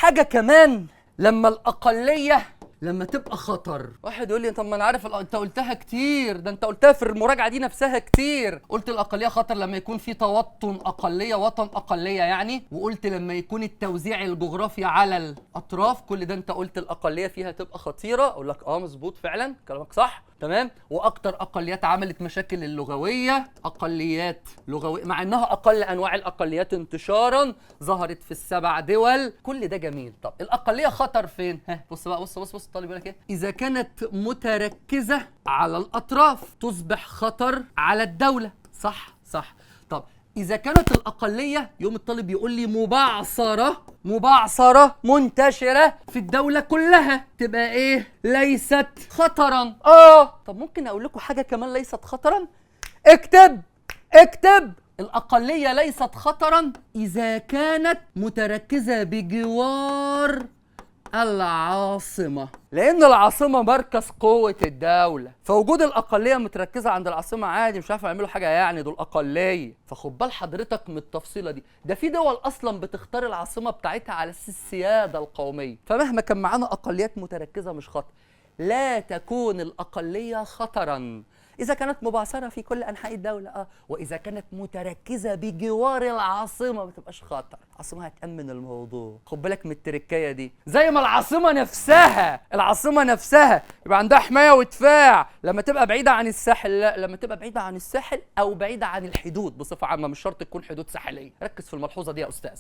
حاجة كمان، لما الأقلية لما تبقى خطر. واحد يقول لي طب ما انا عارف انت قلتها كتير، ده انت قلتها في المراجعه دي نفسها كتير. قلت الاقليه خطر لما يكون في توطن اقليه، وطن اقليه يعني، وقلت لما يكون التوزيع الجغرافي على الاطراف، كل ده انت قلت الاقليه فيها تبقى خطيره. اقول لك مظبوط فعلا كلامك صح تمام. واكتر اقليات عملت مشاكل اللغويه اقليات لغويه، مع انها اقل انواع الاقليات انتشارا، ظهرت في ال7 دول. كل ده جميل. طب الاقليه خطر فين؟ ها بص بقى، بص الطالب يقول لك ايه؟ اذا كانت متركزه على الاطراف تصبح خطر على الدوله. صح. طب إذا كانت الأقلية، يوم الطالب يقول لي مبعثرة منتشرة في الدولة كلها، تبقى إيه؟ ليست خطرا. طب ممكن أقول لكم حاجة كمان ليست خطرا؟ اكتب الأقلية ليست خطرا إذا كانت متركزة بجوار العاصمة، لأن العاصمة مركز قوة الدولة، فوجود الأقلية متركزة عند العاصمة عادي، مش عارف يعملوا حاجة يعني، دول أقلية. فخد بال حضرتك من التفصيلة دي. ده في دول أصلا بتختار العاصمة بتاعتها على أساس السيادة القومية، فمهما كان معانا أقليات متركزة مش خطر. لا تكون الأقلية خطرا إذا كانت مبعثرة في كل أنحاء الدولة، وإذا كانت متركزة بجوار العاصمة ما تبقاش خطر. العاصمة هتأمن الموضوع. خد بالك من التركية دي، زي ما العاصمة نفسها يبقى عندها حماية ودفاع لما تبقى بعيدة عن الساحل. لا، لما تبقى بعيدة عن الساحل أو بعيدة عن الحدود بصفة عامة، مش شرط تكون حدود ساحلية. ركز في الملحوظة دي يا أستاذ.